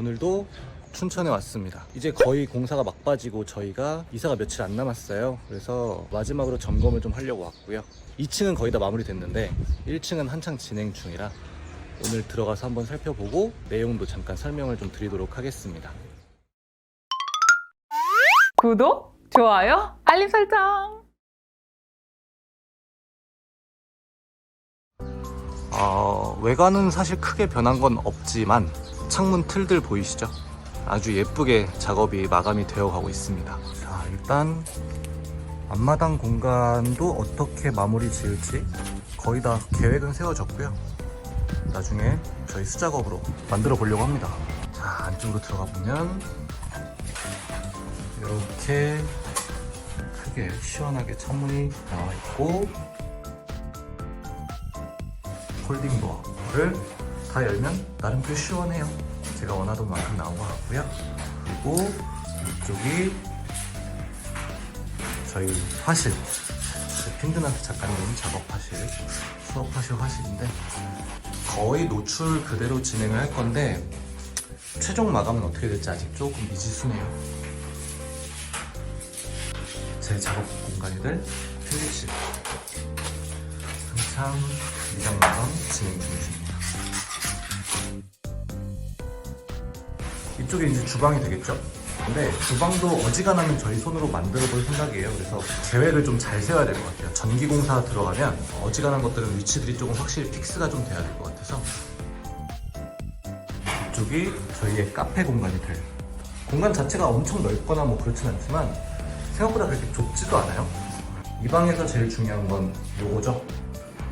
오늘도 춘천에 왔습니다. 이제 거의 공사가 막바지고 저희가 이사가 며칠 안 남았어요. 그래서 마지막으로 점검을 좀 하려고 왔고요. 2층은 거의 다 마무리됐는데 1층은 한창 진행 중이라 오늘 들어가서 한번 살펴보고 내용도 잠깐 설명을 좀 드리도록 하겠습니다. 구독, 좋아요, 알림 설정! 외관은 사실 크게 변한 건 없지만 창문 틀들 보이시죠? 아주 예쁘게 작업이 마감이 되어 가고 있습니다. 자, 일단 앞마당 공간도 어떻게 마무리 지을지 거의 다 계획은 세워졌고요. 나중에 저희 수작업으로 만들어 보려고 합니다. 자, 안쪽으로 들어가 보면 이렇게 크게 시원하게 창문이 나와 있고 폴딩 도어를 다 열면 나름 꽤 시원해요. 제가 원하던 만큼 나온 것 같고요. 그리고 이쪽이 저희 화실, 핀드나트 작가님 작업하실, 수업하실 화실인데 거의 노출 그대로 진행을 할 건데 최종 마감은 어떻게 될지 아직 조금 미지수네요. 제 작업 공간이 될 필립실 한참 미장 마감 진행 중이십니다. 이쪽에 이제 주방이 되겠죠? 근데 주방도 어지간하면 저희 손으로 만들어 볼 생각이에요. 그래서 계획을 좀 잘 세워야 될 것 같아요. 전기공사 들어가면 어지간한 것들은 위치들이 조금 확실히 픽스가 좀 돼야 될 것 같아서 이쪽이 저희의 카페 공간이 될 공간 자체가 엄청 넓거나 뭐 그렇진 않지만 생각보다 그렇게 좁지도 않아요. 이 방에서 제일 중요한 건 요거죠.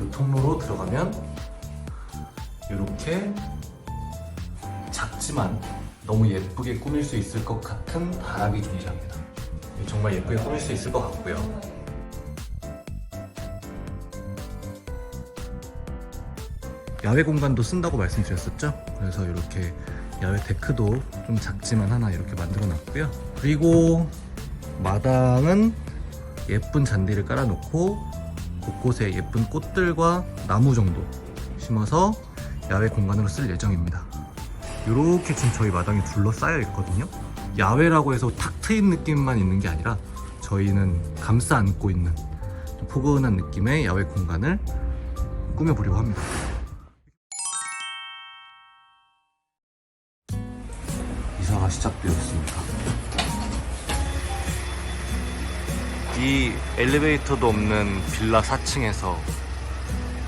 이 통로로 들어가면 이렇게 작지만 너무 예쁘게 꾸밀 수 있을 것 같은 다락이 존재합니다. 정말 예쁘게 꾸밀 수 있을 것 같고요. 야외 공간도 쓴다고 말씀드렸었죠? 그래서 이렇게 야외 데크도 좀 작지만 하나 이렇게 만들어 놨고요. 그리고 마당은 예쁜 잔디를 깔아놓고 곳곳에 예쁜 꽃들과 나무 정도 심어서 야외 공간으로 쓸 예정입니다. 이렇게 지금 저희 마당이 둘러싸여 있거든요. 야외라고 해서 탁 트인 느낌만 있는 게 아니라 저희는 감싸 안고 있는 포근한 느낌의 야외 공간을 꾸며보려고 합니다. 이사가 시작되었습니다. 이 엘리베이터도 없는 빌라 4층에서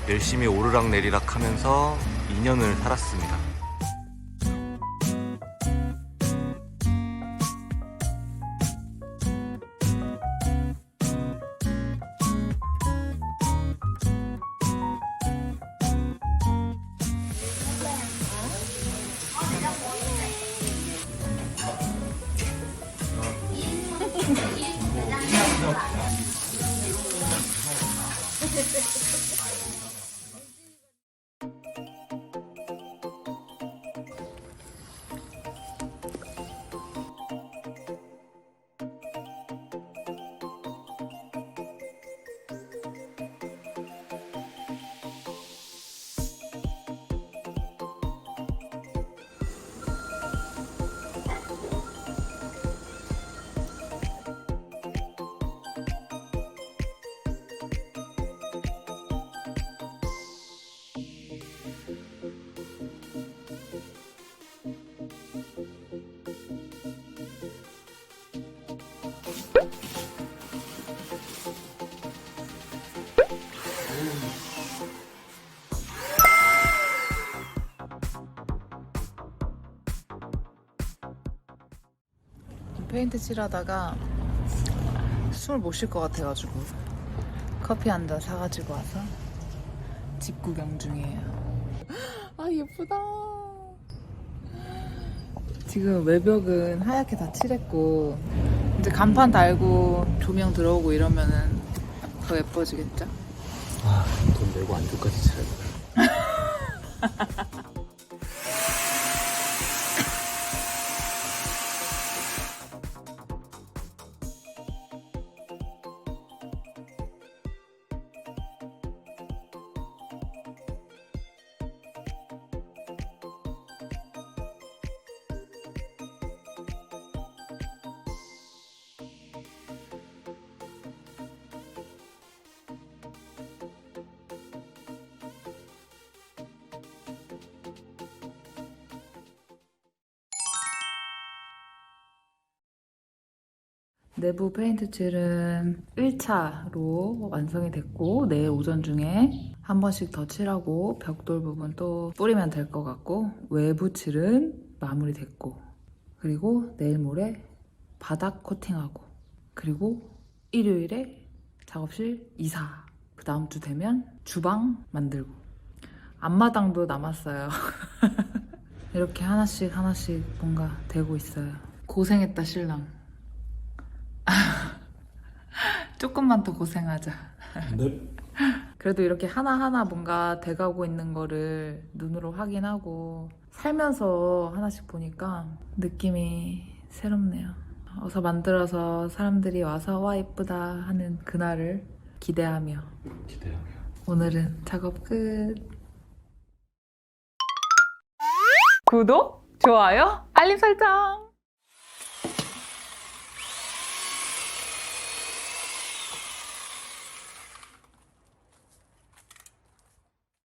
열심히 오르락 내리락 하면서 2년을 살았습니다. 페인트 칠하다가 숨을 못 쉴 것 같아가지고 커피 한 잔 사가지고 와서 집 구경 중이에요. 아, 예쁘다. 지금 외벽은 하얗게 다 칠했고 이제 간판 달고 조명 들어오고 이러면은 더 예뻐지겠죠? 돈 내고 안쪽까지 쳐야 돼. 내부 페인트 칠은 1차로 완성이 됐고 내일 오전 중에 한 번씩 더 칠하고 벽돌 부분 또 뿌리면 될 것 같고 외부 칠은 마무리됐고 그리고 내일 모레 바닥 코팅하고 그리고 일요일에 작업실 이사 그 다음 주 되면 주방 만들고 앞마당도 남았어요. 이렇게 하나씩 뭔가 되고 있어요. 고생했다 신랑. 조금만 더 고생하자. 네. 그래도 이렇게 하나하나 뭔가 돼가고 있는 거를 눈으로 확인하고 살면서 하나씩 보니까 느낌이 새롭네요. 어서 만들어서 사람들이 와서 와 예쁘다 하는 그날을 기대하며 오늘은 작업 끝. 구독, 좋아요, 알림 설정!